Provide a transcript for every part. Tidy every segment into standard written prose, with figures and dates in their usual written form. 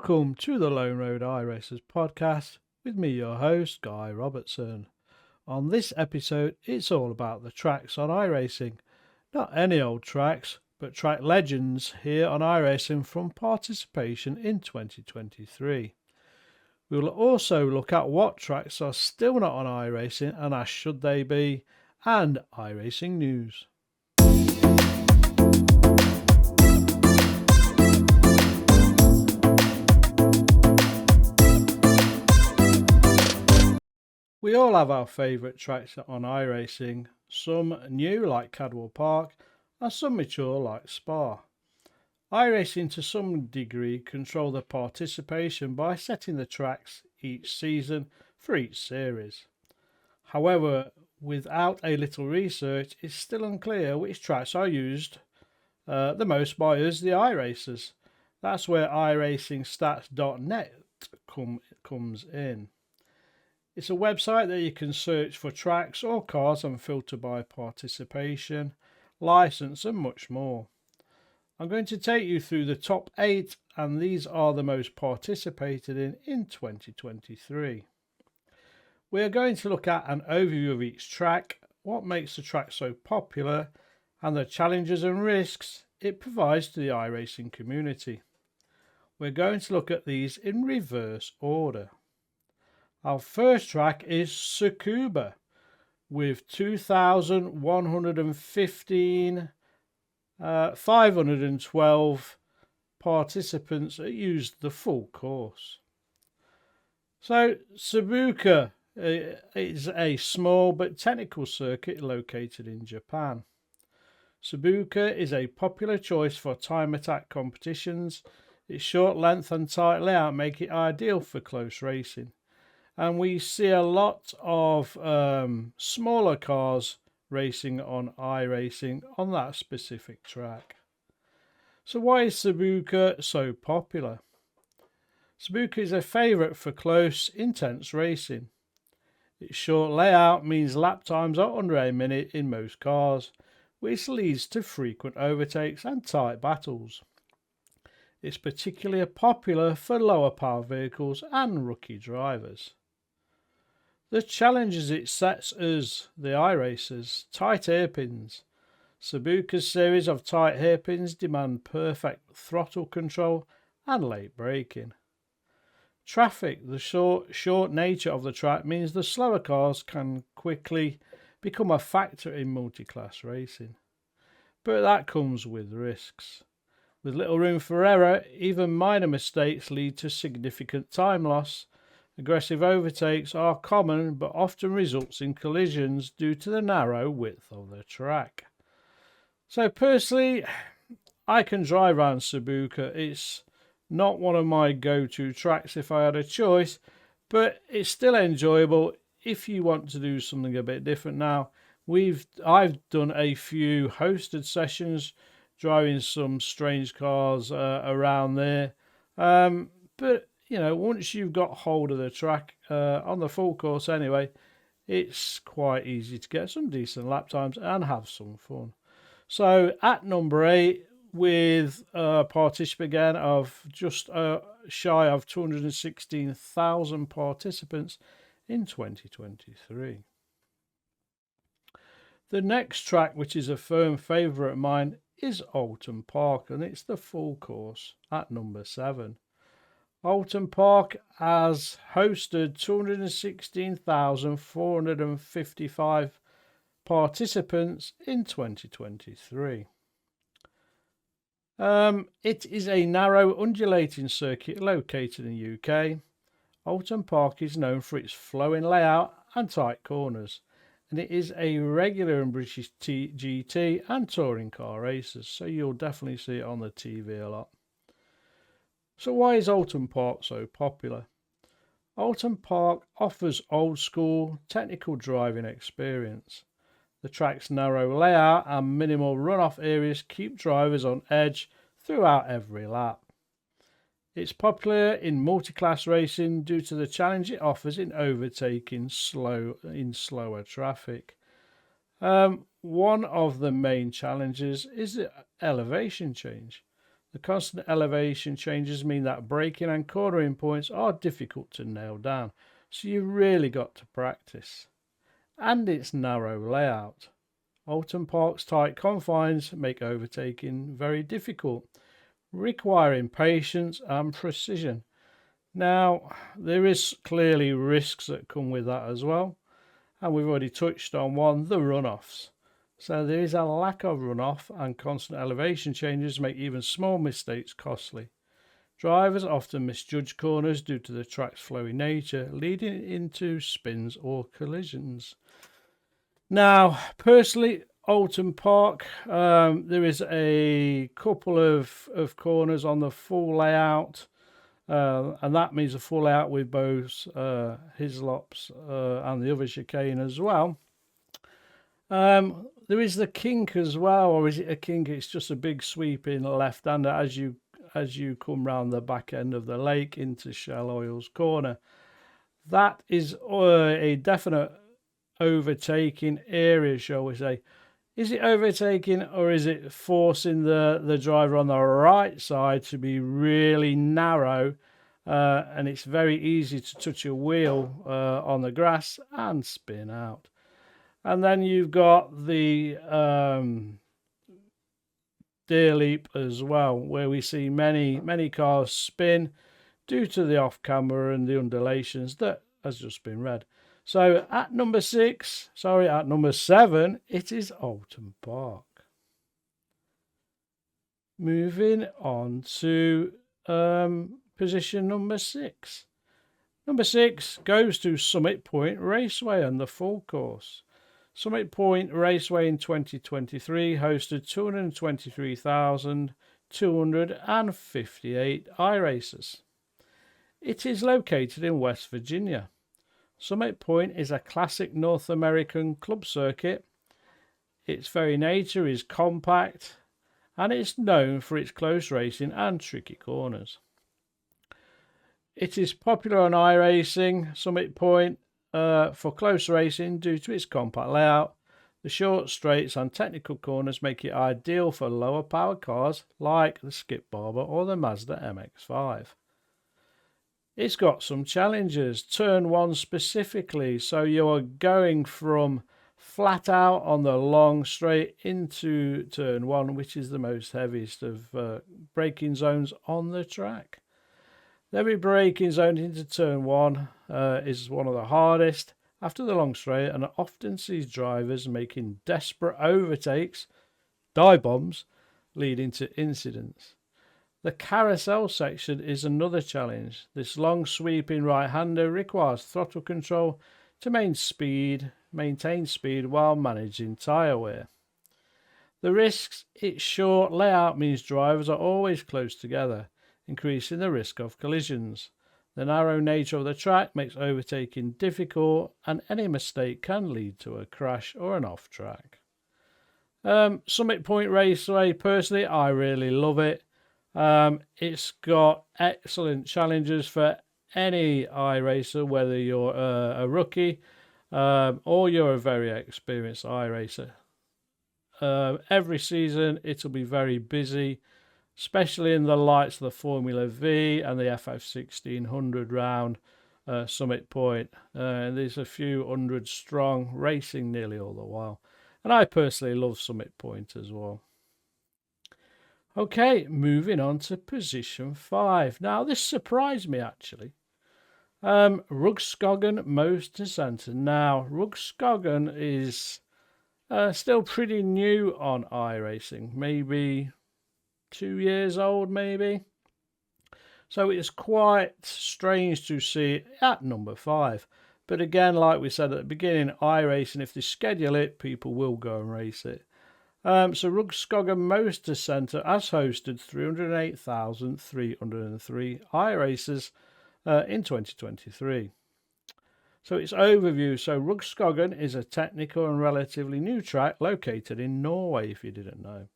Welcome to the Lone Road iRacers podcast with me, your host, Guy Robertson. On this episode, it's all about the tracks on iRacing. Not any old tracks, but track legends here on iRacing from participation in 2023. We will also look at what tracks are still not on iRacing and as should they be, and iRacing news. We all have our favourite tracks on iRacing, some new like Cadwell Park and some mature like Spa. iRacing to some degree control the participation by setting the tracks each season for each series. However, without a little research, it's still unclear which tracks are used the most by us, the iRacers. That's where iracingstats.net comes in. It's a website that you can search for tracks or cars and filter by participation, license and much more. I'm going to take you through the top 8 and these are the most participated in 2023. We are going to look at an overview of each track, what makes the track so popular and the challenges and risks it provides to the iRacing community. We're going to look at these in reverse order. Our first track is Tsukuba with 512 participants that used the full course. So Tsukuba is a small but technical circuit located in Japan. Tsukuba is a popular choice for time attack competitions. Its short length and tight layout make it ideal for close racing. And we see a lot of smaller cars racing on iRacing on that specific track. So why is Tsukuba so popular? Tsukuba is a favourite for close, intense racing. Its short layout means lap times are under a minute in most cars, which leads to frequent overtakes and tight battles. It's particularly popular for lower power vehicles and rookie drivers. The challenges it sets us, the iRacers, tight hairpins. Tsukuba's series of tight hairpins demand perfect throttle control and late braking. Traffic, the short nature of the track means the slower cars can quickly become a factor in multi-class racing. But that comes with risks. With little room for error, even minor mistakes lead to significant time loss. Aggressive overtakes are common but often results in collisions due to the narrow width of the track. So personally, I can drive around Tsukuba. It's not one of my go-to tracks if I had a choice, but it's still enjoyable if you want to do something a bit different. Now, I've done a few hosted sessions driving some strange cars around there, but you know, once you've got hold of the track on the full course anyway, it's quite easy to get some decent lap times and have some fun. So at number 8, with a participant again of just shy of 216,000 participants in 2023. The next track, which is a firm favourite of mine, is Oulton Park, and it's the full course at number 7. Oulton Park has hosted 216,455 participants in 2023. It is a narrow undulating circuit located in the UK. Oulton Park is known for its flowing layout and tight corners, and it is a regular in British GT and touring car races, so you'll definitely see it on the TV a lot. So why is Oulton Park so popular? Oulton Park offers old school technical driving experience. The track's narrow layout and minimal runoff areas keep drivers on edge throughout every lap. It's popular in multi-class racing due to the challenge it offers in overtaking slower traffic. One of the main challenges is the elevation change. The constant elevation changes mean that braking and cornering points are difficult to nail down, so you've really got to practice. And its narrow layout. Oulton Park's tight confines make overtaking very difficult, requiring patience and precision. Now, there is clearly risks that come with that as well, and we've already touched on one, the runoffs. So there is a lack of runoff, and constant elevation changes make even small mistakes costly. Drivers often misjudge corners due to the track's flowy nature, leading into spins or collisions. Now, personally, Oulton Park, there is a couple of corners on the full layout, and that means a full layout with both Hislops and the other chicane as well. There is the kink as well, or is it a kink? It's just a big sweeping left-hander as you come round the back end of the lake into Shell Oil's corner. That is a definite overtaking area, shall we say. Is it overtaking, or is it forcing the driver on the right side to be really narrow, and it's very easy to touch a wheel on the grass and spin out? And then you've got the Deer Leap as well, where we see many cars spin due to the off-camber and the undulations that has just been read. So at number 7, it is Oulton Park. Moving on to position number 6. Number 6 goes to Summit Point Raceway and the full course. Summit Point Raceway in 2023 hosted 223,258 iRacers. It is located in West Virginia. Summit Point is a classic North American club circuit. Its very nature is compact, and it's known for its close racing and tricky corners. It is popular on iRacing Summit Point for close racing due to its compact layout. The short straights and technical corners make it ideal for lower power cars like the Skip Barber or the Mazda MX-5. It's got some challenges, turn 1 specifically, so you're going from flat out on the long straight into turn 1, which is the most heaviest of braking zones on the track. The heavy braking zone into turn 1 is one of the hardest after the long straight, and often sees drivers making desperate overtakes, dive bombs, leading to incidents. The carousel section is another challenge. This long sweeping right-hander requires throttle control to maintain speed while managing tyre wear. The risks: its short layout means drivers are always close together, increasing the risk of collisions. The narrow nature of the track makes overtaking difficult, and any mistake can lead to a crash or an off-track. Summit Point Raceway, personally, I really love it. It's got excellent challenges for any iRacer, whether you're a rookie or you're a very experienced iRacer. Every season it'll be very busy, especially in the lights of the Formula V and the FF1600 round Summit Point. There's a few hundred strong racing nearly all the while. And I personally love Summit Point as well. Okay, moving on to position 5. Now, this surprised me, actually. Rudskogen Motor Centre. Now, Rudskogen is still pretty new on iRacing. Maybe 2 years old, maybe. So it's quite strange to see it at number 5. But again, like we said at the beginning, iRacing, if they schedule it, people will go and race it. So Rudskogen Motor Centre has hosted 308,303 iRacers in 2023. So its overview. So Rudskogen is a technical and relatively new track located in Norway, if you didn't know.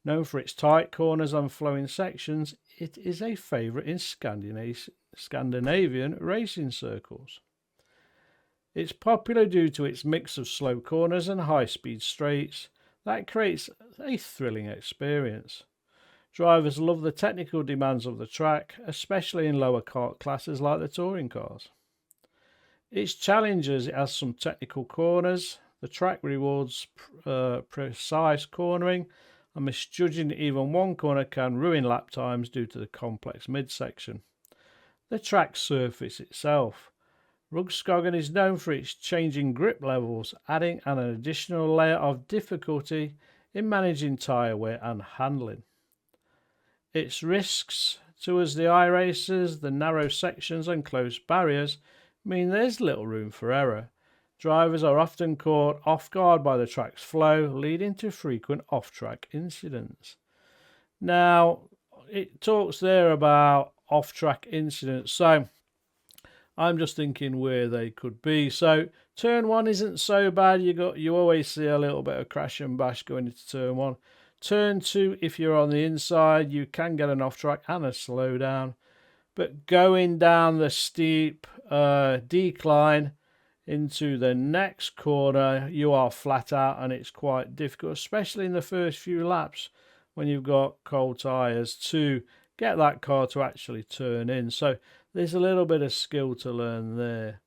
Known for its tight corners and flowing sections, it is a favourite in Scandinavian racing circles. It's popular due to its mix of slow corners and high-speed straights that creates a thrilling experience. Drivers love the technical demands of the track, especially in lower kart classes like the touring cars. Its challenges, it has some technical corners. The track rewards precise cornering, and misjudging even one corner can ruin lap times due to the complex midsection. The track surface itself. Rudskogen is known for its changing grip levels, adding an additional layer of difficulty in managing tyre wear and handling. Its risks to us, the iRacers, the narrow sections and close barriers, mean there's little room for error. Drivers are often caught off guard by the track's flow, leading to frequent off-track incidents. Now, it talks there about off-track incidents, so I'm just thinking where they could be. So turn 1 isn't so bad. You always see a little bit of crash and bash going into turn 1. Turn 2, if you're on the inside, you can get an off-track and a slowdown. But going down the steep decline into the next corner, you are flat out, and it's quite difficult, especially in the first few laps when you've got cold tyres, to get that car to actually turn in. So there's a little bit of skill to learn there.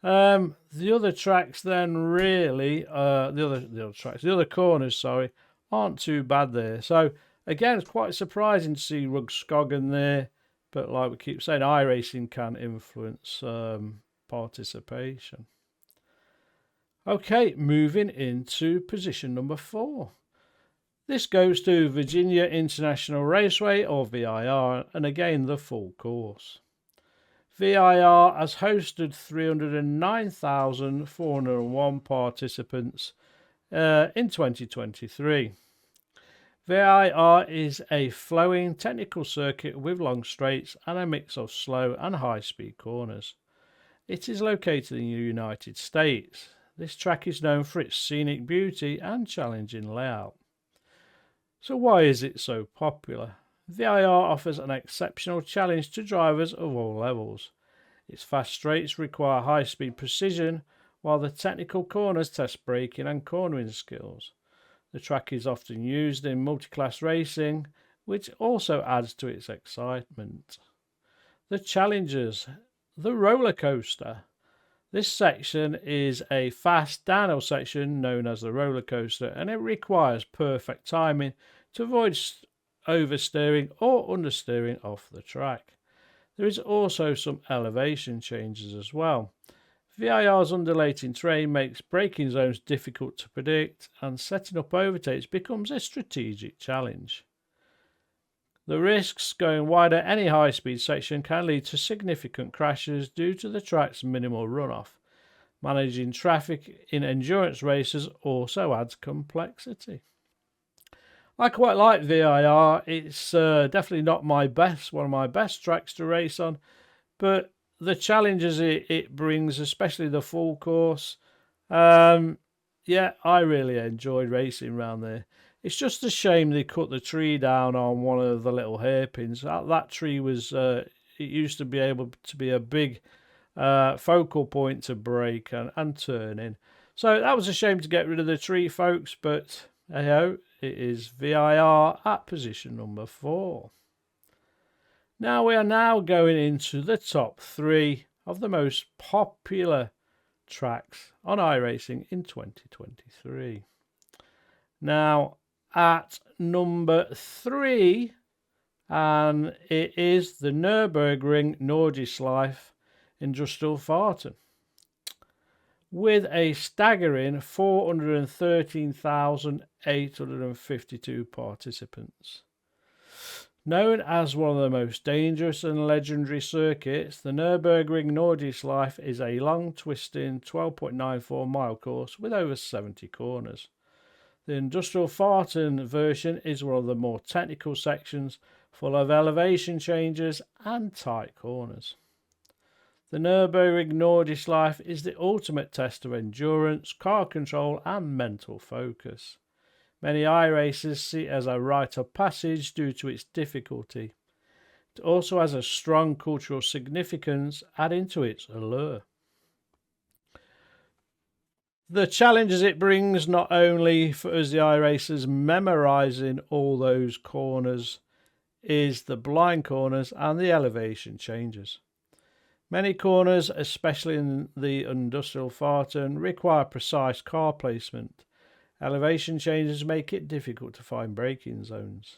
The other tracks then really, the other corners, sorry, aren't too bad there. So again, it's quite surprising to see Rudskogen there, but like we keep saying, iRacing can influence participation. Okay, moving into position number 4. This goes to Virginia International Raceway, or VIR, and again the full course. VIR has hosted 309,401 participants in 2023. VIR is a flowing technical circuit with long straights and a mix of slow and high-speed corners. It is located in the United States. This track is known for its scenic beauty and challenging layout. So why is it so popular? VIR offers an exceptional challenge to drivers of all levels. Its fast straights require high-speed precision, while the technical corners test braking and cornering skills. The track is often used in multi-class racing, which also adds to its excitement. The challenges. The roller coaster. This section is a fast downhill section known as the roller coaster, and it requires perfect timing to avoid oversteering or understeering off the track. There is also some elevation changes as well. VIR's undulating terrain makes braking zones difficult to predict, and setting up overtakes becomes a strategic challenge. The risks. Going wide at any high-speed section can lead to significant crashes due to the track's minimal runoff. Managing traffic in endurance races also adds complexity. I quite like VIR. It's definitely not one of my best tracks to race on, but the challenges it brings, especially the full course, I really enjoyed racing around there. It's just a shame they cut the tree down on one of the little hairpins. That tree was, it used to be able to be a big focal point to brake and turn in. So that was a shame to get rid of the tree, folks, but hey-ho, it is VIR at position number 4. Now we are now going into the top 3 of the most popular tracks on iRacing in 2023. Now, at number 3, and it is the Nürburgring Nordschleife Industrial Fahrten, with a staggering 413,852 participants. Known as one of the most dangerous and legendary circuits, the Nürburgring Nordschleife is a long, twisting 12.94 mile course with over 70 corners. The Industrial Fahrten version is one of the more technical sections, full of elevation changes and tight corners. The Nürburgring Nordschleife is the ultimate test of endurance, car control and mental focus. Many iRacers see it as a rite of passage due to its difficulty. It also has a strong cultural significance, adding to its allure. The challenges it brings, not only for us the iRacers memorising all those corners is the blind corners and the elevation changes. Many corners, especially in the industrial Farton, require precise car placement. Elevation changes make it difficult to find braking zones.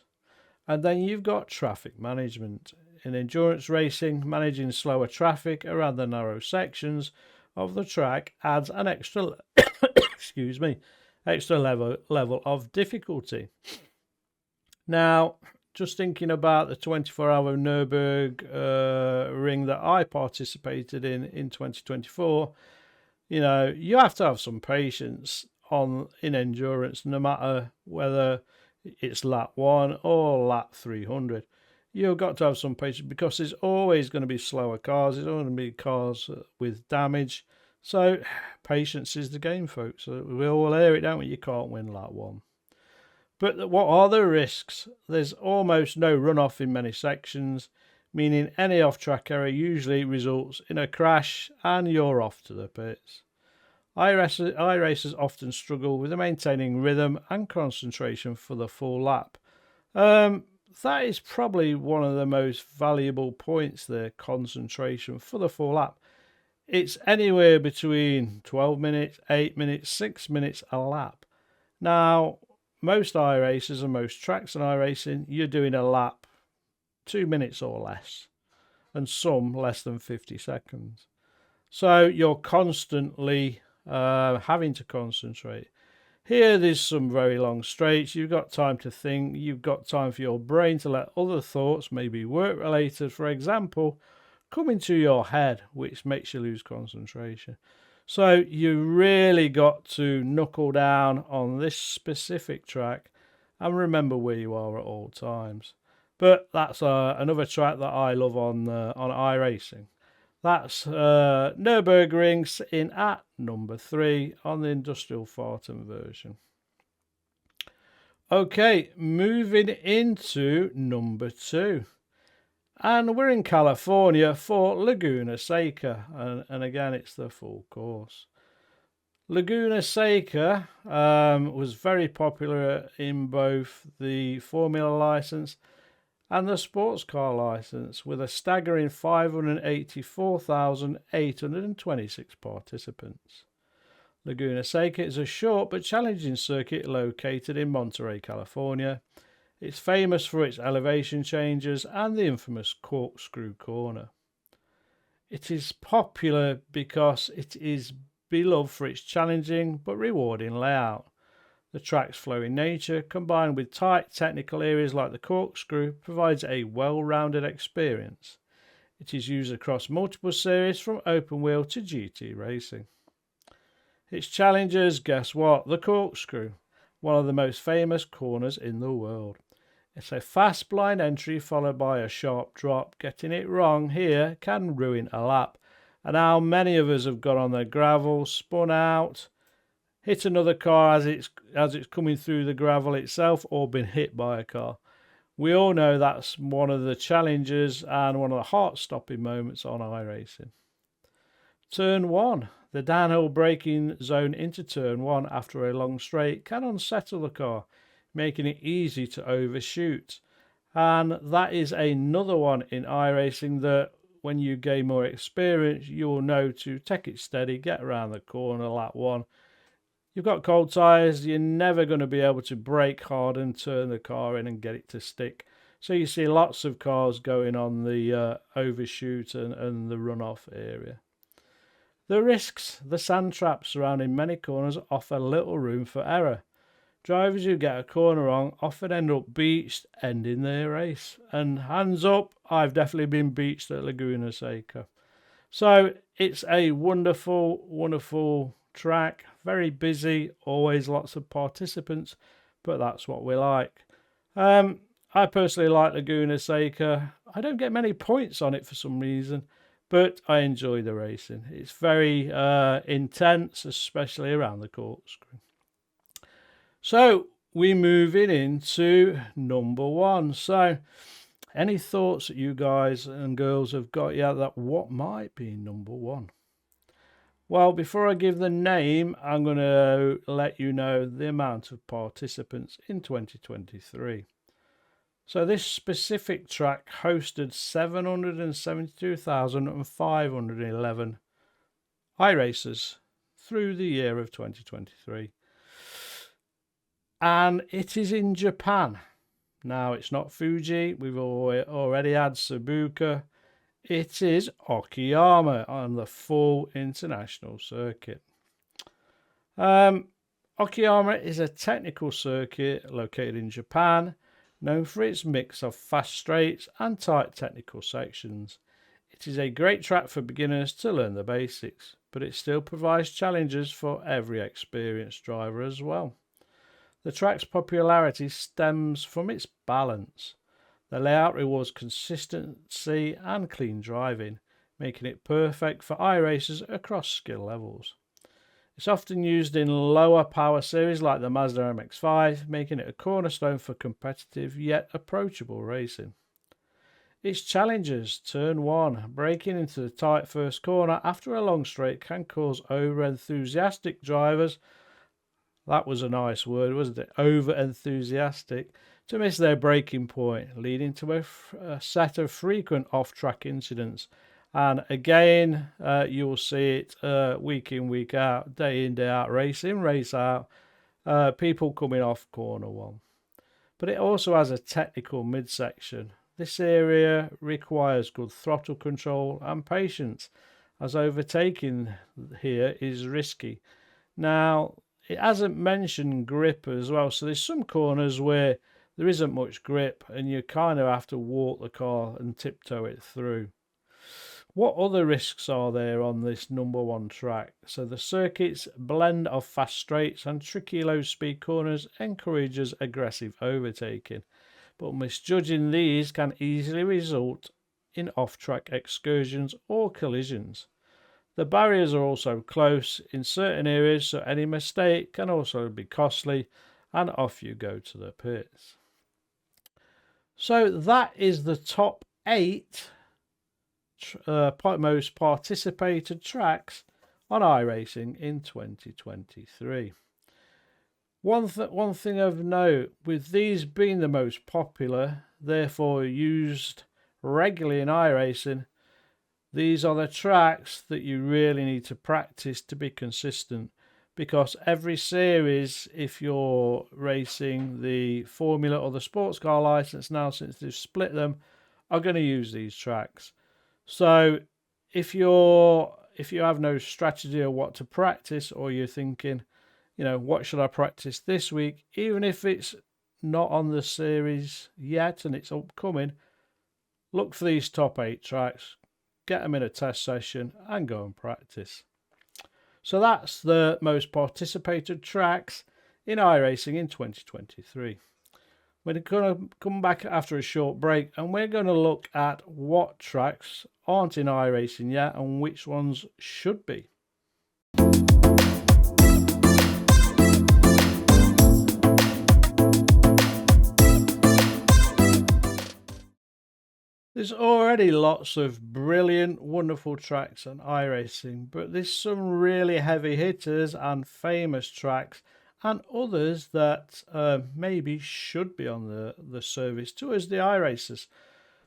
And then you've got traffic management. In endurance racing, managing slower traffic around the narrow sections of the track adds an extra extra level of difficulty. Now, just thinking about the 24-hour Nürburgring that I participated in 2024, you know, you have to have some patience in endurance, no matter whether it's lap 1 or lap 300. You've got to have some patience because there's always going to be slower cars. There's always going to be cars with damage. So patience is the game, folks. We all hear it, don't we? You can't win lap 1. But what are the risks? There's almost no runoff in many sections, meaning any off-track error usually results in a crash and you're off to the pits. iRacers often struggle with maintaining rhythm and concentration for the full lap. That is probably one of the most valuable points there, concentration for the full lap. It's anywhere between 12 minutes, 8 minutes, 6 minutes a lap. Now, most iRacers and most tracks in iRacing, you're doing a lap 2 minutes or less, and some less than 50 seconds. So you're constantly having to concentrate. Here, there's some very long straights. You've got time to think. You've got time for your brain to let other thoughts, maybe work-related, for example, come into your head, which makes you lose concentration. So you really got to knuckle down on this specific track and remember where you are at all times. But that's another track that I love on iRacing. That's Nürburgring in at number 3 on the Industrial Farton version. Okay, moving into number 2. And we're in California for Laguna Seca. And again, it's the full course. Laguna Seca was very popular in both the Formula license and the sports car license, with a staggering 584,826 participants. Laguna Seca is a short but challenging circuit located in Monterey, California. It's famous for its elevation changes and the infamous corkscrew corner. It is popular because it is beloved for its challenging but rewarding layout. The track's flowing nature, combined with tight technical areas like the corkscrew, provides a well-rounded experience. It is used across multiple series from open wheel to GT racing. Its challengers, guess what? The corkscrew, one of the most famous corners in the world. It's a fast blind entry followed by a sharp drop. Getting it wrong here can ruin a lap. And how many of us have got on the gravel, spun out, hit another car as it's coming through the gravel itself, or been hit by a car? We all know that's one of the challenges and one of the heart-stopping moments on iRacing. Turn 1. The downhill braking zone into turn 1 after a long straight can unsettle the car, making it easy to overshoot. And that is another one in iRacing that when you gain more experience, you will know to take it steady, get around the corner, lap 1. You've got cold tyres, you're never going to be able to brake hard and turn the car in and get it to stick. So you see lots of cars going on the overshoot and the runoff area. The risks: the sand traps surrounding many corners offer little room for error. Drivers who get a corner wrong often end up beached, ending their race. And hands up, I've definitely been beached at Laguna Seca. So it's a wonderful, wonderful track, very busy, always lots of participants, but that's what we like. I personally like Laguna Seca. I don't get many points on it for some reason, but I enjoy the racing. It's very intense, especially around the corkscrew. So we're moving into number 1. So any thoughts that you guys and girls have got yet that what might be number 1? Well, before I give the name, I'm going to let you know the amount of participants in 2023. So this specific track hosted 772,511 iRacers through the year of 2023. And it is in Japan. Now, it's not Fuji. We've already had Tsukuba. It is Okayama on the full international circuit. Okayama is a technical circuit located in Japan, known for its mix of fast straights and tight technical sections. It is a great track for beginners to learn the basics, but it still provides challenges for every experienced driver as well. The track's popularity stems from its balance. The layout rewards consistency and clean driving, making it perfect for iRacers across skill levels. It's often used in lower power series like the Mazda MX-5, making it a cornerstone for competitive yet approachable racing. Its challenges: turn 1, braking into the tight first corner after a long straight can cause over-enthusiastic drivers, that was a nice word, wasn't it, over-enthusiastic, to miss their braking point, leading to a set of frequent off-track incidents. And again, you will see it week in, week out, day in, day out, race in, race out, people coming off corner 1. But it also has a technical midsection. This area requires good throttle control and patience, as overtaking here is risky. Now, it hasn't mentioned grip as well, so there's some corners where there isn't much grip and you kind of have to walk the car and tiptoe it through. What other risks are there on this number 1 track? So the circuit's blend of fast straights and tricky low speed corners encourages aggressive overtaking, but misjudging these can easily result in off-track excursions or collisions. The barriers are also close in certain areas, so any mistake can also be costly, and off you go to the pits. So that is the top 8 most participated tracks on iRacing in 2023. One thing of note, with these being the most popular, therefore used regularly in iRacing, these are the tracks that you really need to practice to be consistent, because every series, if you're racing the Formula or the sports car license now, since they've split them, are going to use these tracks. So if you have no strategy or what to practice, or you're thinking, what should I practice this week, even if it's not on the series yet and it's upcoming, look for these top 8 tracks, get them in a test session and go and practice. So that's the most participated tracks in iRacing in 2023. We're going to come back after a short break and we're going to look at what tracks aren't in iRacing yet and which ones should be. There's already lots of brilliant, wonderful tracks on iRacing, but there's some really heavy hitters and famous tracks and others that maybe should be on the service too as the iRacers.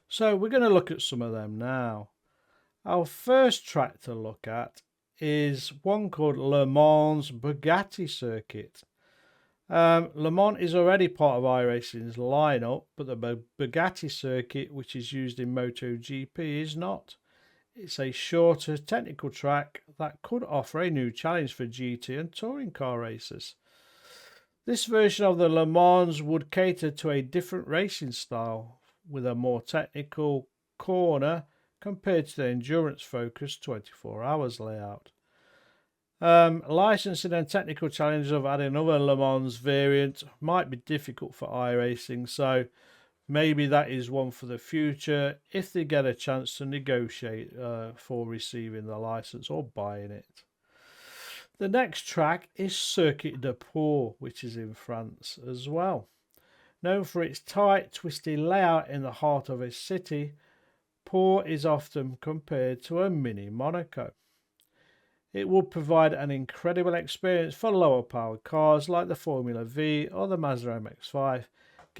So we're going to look at some of them now. Our first track to look at is one called Le Mans Bugatti Circuit. Le Mans is already part of iRacing's lineup, but the Bugatti circuit, which is used in MotoGP, is not. It's a shorter technical track that could offer a new challenge for GT and touring car racers. This version of the Le Mans would cater to a different racing style with a more technical corner compared to the endurance-focused 24 hours layout. Licensing and technical challenges of adding another Le Mans variant might be difficult for iRacing, so maybe that is one for the future if they get a chance to negotiate for receiving the license or buying it. The next track is Circuit de Pau, which is in France as well. Known for its tight, twisty layout in the heart of a city, Pau is often compared to a mini Monaco. It would provide an incredible experience for lower powered cars like the Formula V or the Mazda MX-5,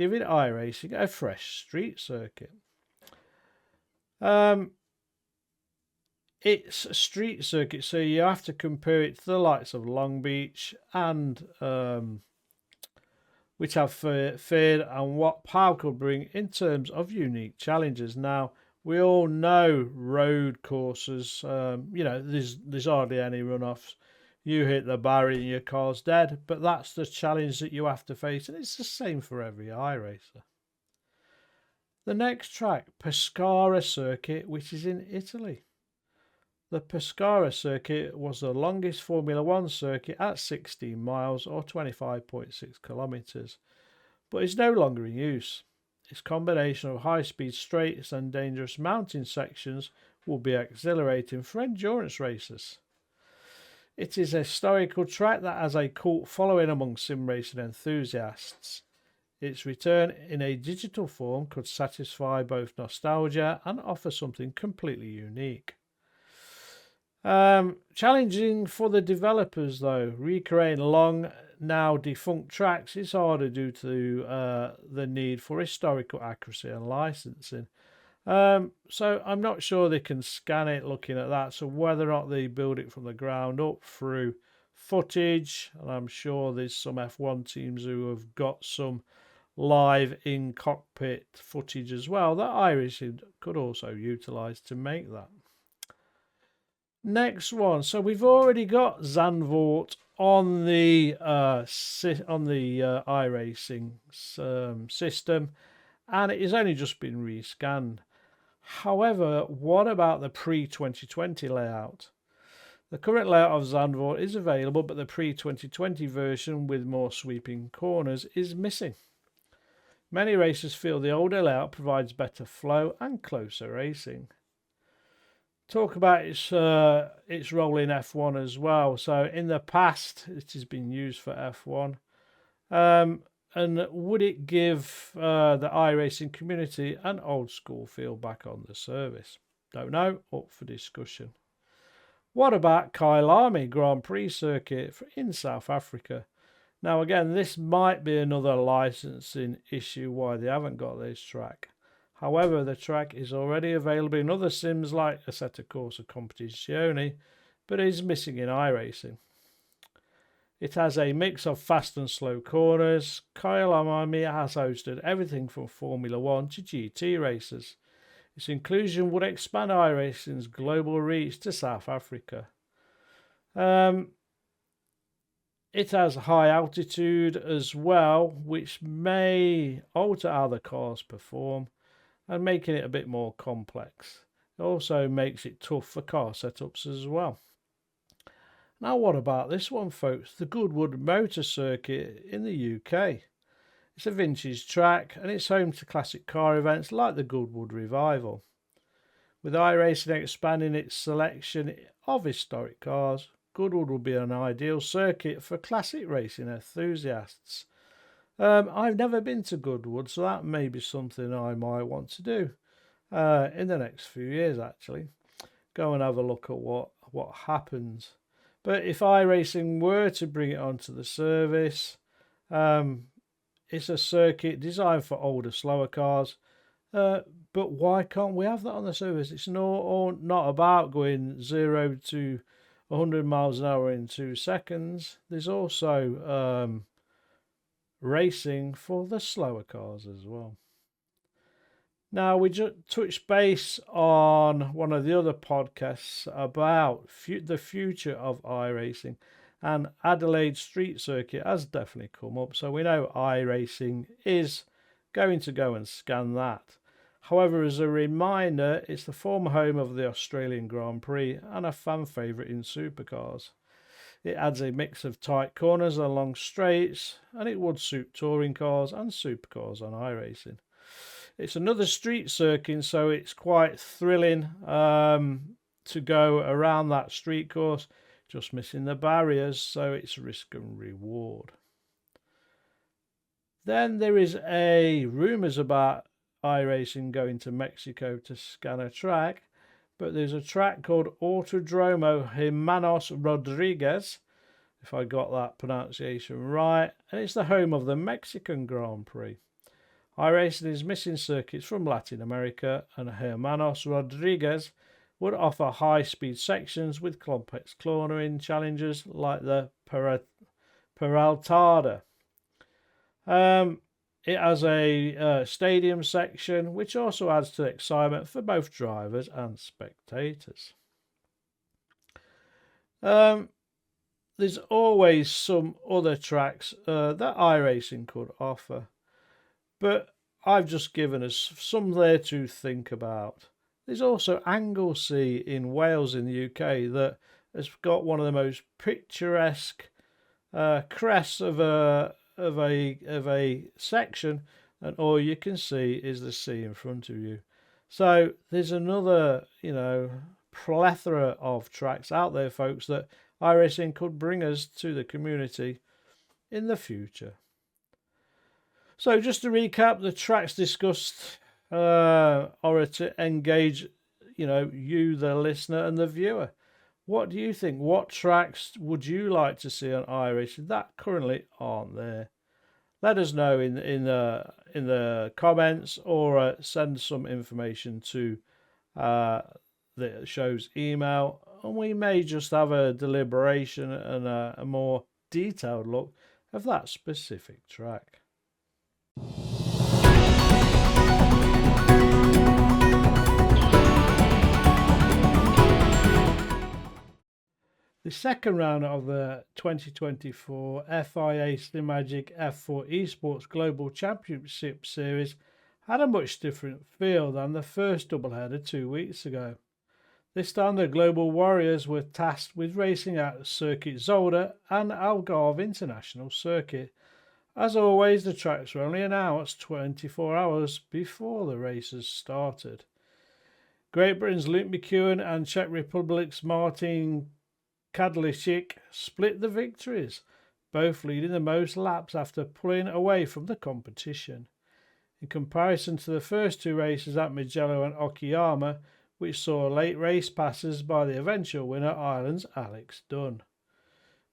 giving iRacing a fresh street circuit. It's a street circuit, so you have to compare it to the likes of Long Beach and which have fared, and what Pau could bring in terms of unique challenges. Now, we all know road courses, there's hardly any runoffs. You hit the barrier and your car's dead, but that's the challenge that you have to face, and it's the same for every iRacer. The next track, Pescara Circuit, which is in Italy. The Pescara circuit was the longest Formula 1 circuit at 16 miles or 25.6 kilometres, but is no longer in use. Its combination of high-speed straights and dangerous mountain sections will be exhilarating for endurance racers. It is a historical track that has a cult following among sim racing enthusiasts. Its return in a digital form could satisfy both nostalgia and offer something completely unique. Challenging for the developers though. Recreating long, now defunct tracks is harder due to the need for historical accuracy and licensing. So I'm not sure they can scan it looking at that. So whether or not they build it from the ground up through footage, and I'm sure there's some F1 teams who have got some live in cockpit footage as well that iRacing could also utilise to make that. Next one, so we've already got Zandvoort on the iRacing system, and it has only just been rescanned. However, what about the pre-2020 layout? The current layout of Zandvoort is available, but the pre-2020 version with more sweeping corners is missing. Many racers feel the older layout provides better flow and closer racing. Talk about its role in F1 as well. So in the past, it has been used for F1. And would it give the iRacing community an old school feel back on the service? Don't know, up for discussion. What about Kyalami Grand Prix circuit in South Africa? Now again, this might be another licensing issue why they haven't got this track. However, the track is already available in other sims like Assetto Corsa Competizione, but is missing in iRacing. It has a mix of fast and slow corners. Kyalami has hosted everything from Formula 1 to GT races. Its inclusion would expand iRacing's global reach to South Africa. It has high altitude as well, which may alter how the cars perform, and making it a bit more complex. It also makes it tough for car setups as well. Now what about this one, folks? The Goodwood Motor Circuit in the UK. It's a vintage track and it's home to classic car events like the Goodwood Revival. With iRacing expanding its selection of historic cars, Goodwood will be an ideal circuit for classic racing enthusiasts. I've never been to Goodwood, so that may be something I might want to do in the next few years, actually. Go and have a look at what happens. But if iRacing were to bring it onto the service, it's a circuit designed for older, slower cars. But why can't we have that on the service? It's not about going 0 to 100 miles an hour in 2 seconds. There's also racing for the slower cars as well. Now, we just touched base on one of the other podcasts about the future of iRacing, and Adelaide Street Circuit has definitely come up. So we know iRacing is going to go and scan that. However, as a reminder, it's the former home of the Australian Grand Prix and a fan favourite in supercars. It adds a mix of tight corners and long straights, and it would suit touring cars and supercars on iRacing. It's another street circuit, so it's quite thrilling to go around that street course, just missing the barriers, so it's risk and reward. Then there is rumours about iRacing going to Mexico to scan a track, but there's a track called Autodromo Hermanos Rodriguez, if I got that pronunciation right, and it's the home of the Mexican Grand Prix. iRacing is missing circuits from Latin America, and Hermanos Rodriguez would offer high-speed sections with complex cornering challenges like the Peraltada. It has a stadium section, which also adds to the excitement for both drivers and spectators. There's always some other tracks that iRacing could offer, but I've just given us some there to think about. There's also Anglesey in Wales in the UK that has got one of the most picturesque crests of a section, and all you can see is the sea in front of you. So there's another, plethora of tracks out there, folks, that iRacing could bring us to the community in the future. So just to recap, the tracks discussed are to engage, you, the listener, and the viewer. What do you think? What tracks would you like to see on iRacing that currently aren't there? Let us know in the comments, or send some information to the show's email, and we may just have a deliberation and a more detailed look of that specific track. The second round of the 2024 FIA Slimagic F4 Esports Global Championship Series had a much different feel than the first doubleheader 2 weeks ago. This time the Global Warriors were tasked with racing at Circuit Zolder and Algarve International Circuit. As always, the tracks were only announced 24 hours before the races started. Great Britain's Luke McEwen and Czech Republic's Martin Kadlicik split the victories, both leading the most laps after pulling away from the competition. In comparison to the first two races at Mugello and Okayama, which saw late race passes by the eventual winner, Ireland's Alex Dunn.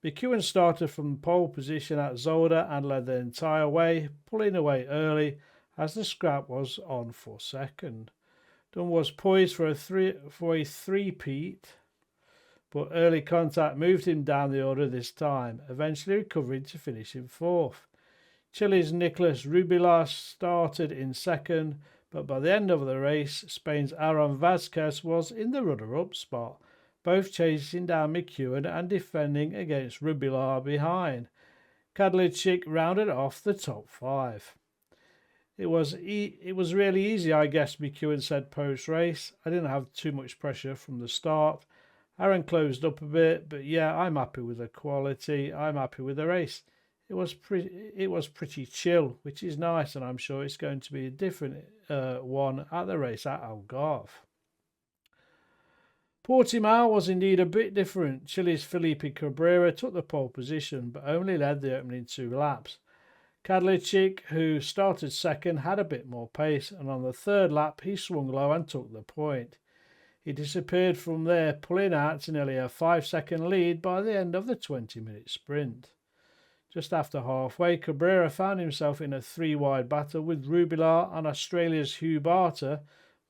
McEwen started from pole position at Zolder and led the entire way, pulling away early as the scrap was on for second. Dunn was poised for a three-peat, but early contact moved him down the order this time, eventually recovering to finish in fourth. Chile's Nicolas Rubilar started in second, but by the end of the race, Spain's Aaron Vazquez was in the runner-up spot, both chasing down McEwen and defending against Rubilar behind. Kadlicik rounded off the top five. It was really easy, I guess, McEwen said post-race. I didn't have too much pressure from the start. Aaron closed up a bit, but yeah, I'm happy with the quality. I'm happy with the race. It was pretty chill, which is nice, and I'm sure it's going to be a different one at the race at Algarve. Portimao was indeed a bit different. Chile's Felipe Cabrera took the pole position, but only led the opening 2 laps. Kadlicik, who started second, had a bit more pace, and on the third lap he swung low and took the point. He disappeared from there, pulling out to nearly a 5-second lead by the end of the 20-minute sprint. Just after halfway, Cabrera found himself in a 3-wide battle with Rubilar and Australia's Hugh Barter.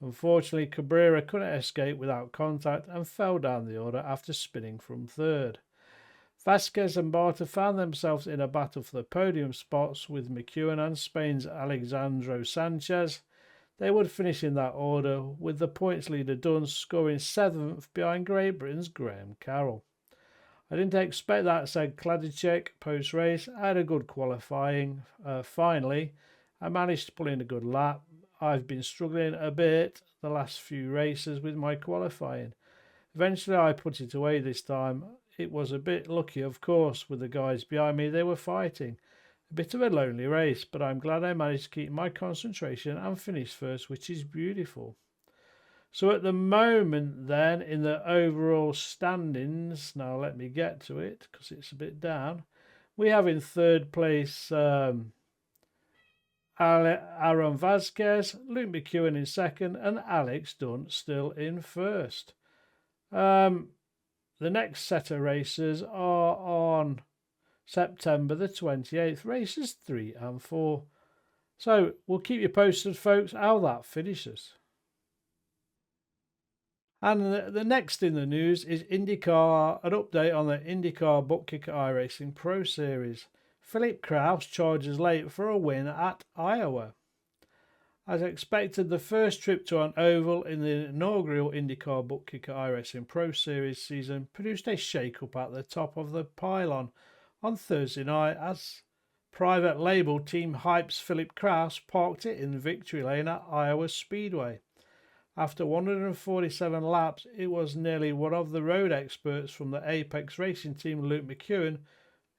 Unfortunately, Cabrera couldn't escape without contact and fell down the order after spinning from third. Vasquez and Barter found themselves in a battle for the podium spots with McEwen and Spain's Alexandro Sanchez. They would finish in that order, with the points leader Dunn scoring 7th behind Great Britain's Graham Carroll. I didn't expect that, said Kadlicik post-race. I had a good qualifying. Finally, I managed to pull in a good lap. I've been struggling a bit the last few races with my qualifying. Eventually I put it away this time. It was a bit lucky, of course, with the guys behind me. They were fighting. A bit of a lonely race, but I'm glad I managed to keep my concentration and finish first, which is beautiful. So at the moment then, in the overall standings, now let me get to it because it's a bit down. We have in third place Aaron Vazquez, Luke McEwen in second, and Alex Dunn still in first. The next set of races are on September the 28th, races 3 and 4. So we'll keep you posted, folks, how that finishes. And the next in the news is IndyCar, an update on the IndyCar Bookkicker iRacing Pro Series. Philip Kraus charges late for a win at Iowa. As expected, the first trip to an oval in the inaugural IndyCar Bookkicker iRacing Pro Series season produced a shake-up at the top of the pylon on Thursday night as private label Team Hype's Philip Kraus parked it in victory lane at Iowa Speedway. After 147 laps, it was nearly one of the road experts from the Apex Racing team, Luke McEwen,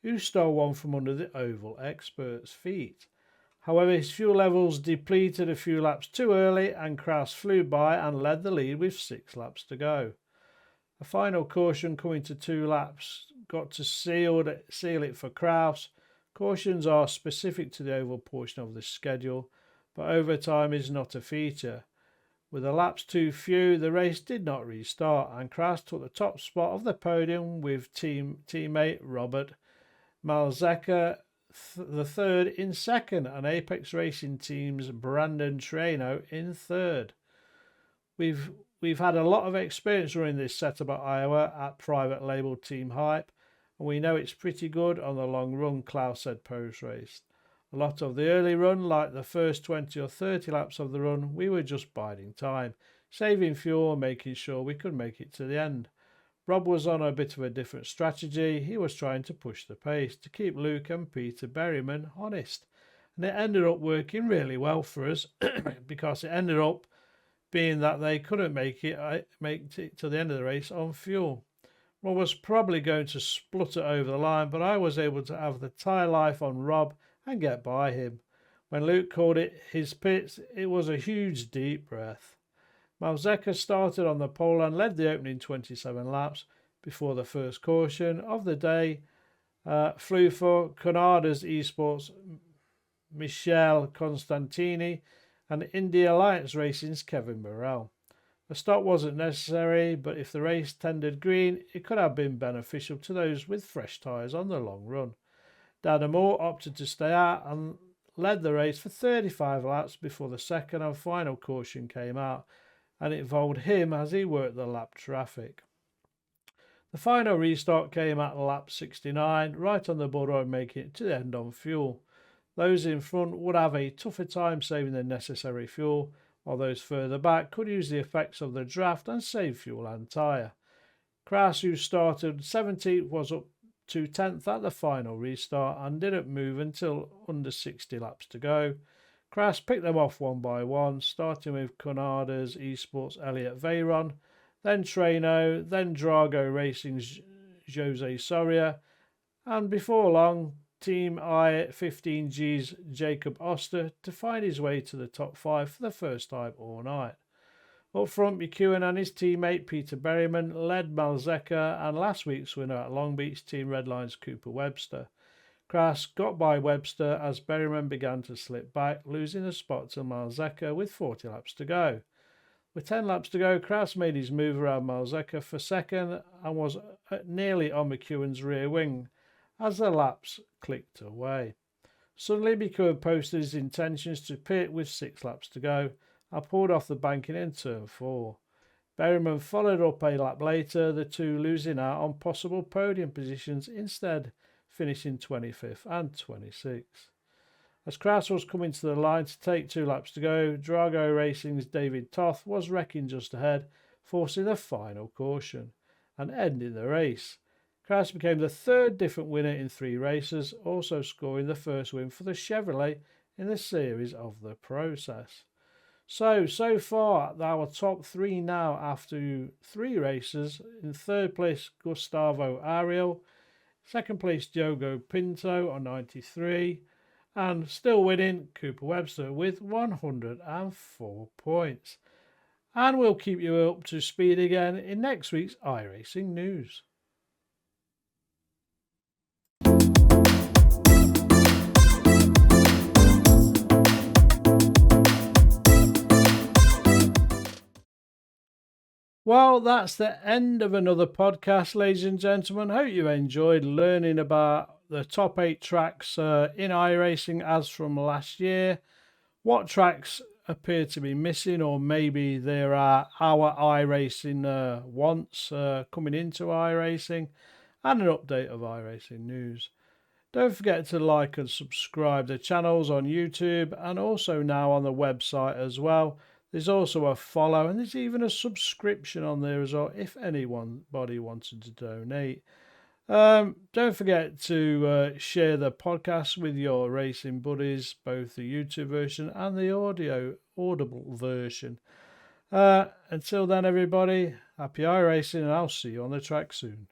who stole one from under the oval expert's feet. However, his fuel levels depleted a few laps too early and Kraus flew by and led the lead with 6 laps to go. A final caution coming to 2 laps got to seal it for Kraus. Cautions are specific to the oval portion of the schedule, but overtime is not a feature. With the laps too few, the race did not restart, and Kraus took the top spot of the podium with teammate Robert Malzeca the third in second, and Apex Racing team's Brandon Treno in third. We've had a lot of experience running this setup at Iowa at private label Team Hype, and we know it's pretty good on the long run, Klaus said post-race. A lot of the early run, like the first 20 or 30 laps of the run, we were just biding time, saving fuel and making sure we could make it to the end. Rob was on a bit of a different strategy. He was trying to push the pace to keep Luke and Peter Berryman honest. And it ended up working really well for us because it ended up being that they couldn't make it to the end of the race on fuel. Rob was probably going to splutter over the line, but I was able to have the tyre life on Rob and get by him. When Luke called it his pits, it was a huge deep breath. Malzeca started on the pole and led the opening 27 laps before the first caution of the day flew for Canada's esports Michel Constantini and Indy Alliance Racing's Kevin Burrell. A stop wasn't necessary, but if the race tended green, it could have been beneficial to those with fresh tyres on the long run. Dana Moore opted to stay out and led the race for 35 laps before the second and final caution came out, and it involved him as he worked the lap traffic. The final restart came at lap 69, right on the border of making it to the end on fuel. Those in front would have a tougher time saving the necessary fuel, while those further back could use the effects of the draft and save fuel and tyre. Kraus, who started 17th, was up to 10th at the final restart and didn't move until under 60 laps to go. Kraus picked them off one by one, starting with Canada's Esports Elliot Veyron, then Treno, then Drago Racing's Jose Soria, and before long, Team I-15G's Jacob Oster to find his way to the top 5 for the first time all night. Up front, McEwen and his teammate Peter Berryman led Malzeca and last week's winner at Long Beach Team Redline's Cooper Webster. Kraus got by Webster as Berryman began to slip back, losing a spot to Malzeca with 40 laps to go. With 10 laps to go, Kraus made his move around Malzeca for second and was nearly on McEwen's rear wing as the laps clicked away. Suddenly, McEwen posted his intentions to pit with 6 laps to go and pulled off the banking in turn 4. Berryman followed up a lap later, the two losing out on possible podium positions, instead finishing 25th and 26th. As Kraus was coming to the line to take 2 laps to go, Drago Racing's David Toth was wrecking just ahead, forcing the final caution and ending the race. Kraus became the third different winner in 3 races, also scoring the first win for the Chevrolet in the series of the process. So far, our top 3 now after 3 races. In third place, Gustavo Ariel. Second place, Diogo Pinto on 93. And still winning, Cooper Webster with 104 points. And we'll keep you up to speed again in next week's iRacing news. Well, that's the end of another podcast, ladies and gentlemen. Hope you enjoyed learning about the top 8 tracks in iRacing as from last year. what tracks appear to be missing, or maybe there are our iRacing wants coming into iRacing, and an update of iRacing news. Don't forget to like and subscribe to channels on YouTube and also now on the website as well. There's also a follow and there's even a subscription on there as well if anybody wanted to donate. Don't forget to share the podcast with your racing buddies, both the YouTube version and the audible version. Until then, everybody, happy iRacing, and I'll see you on the track soon.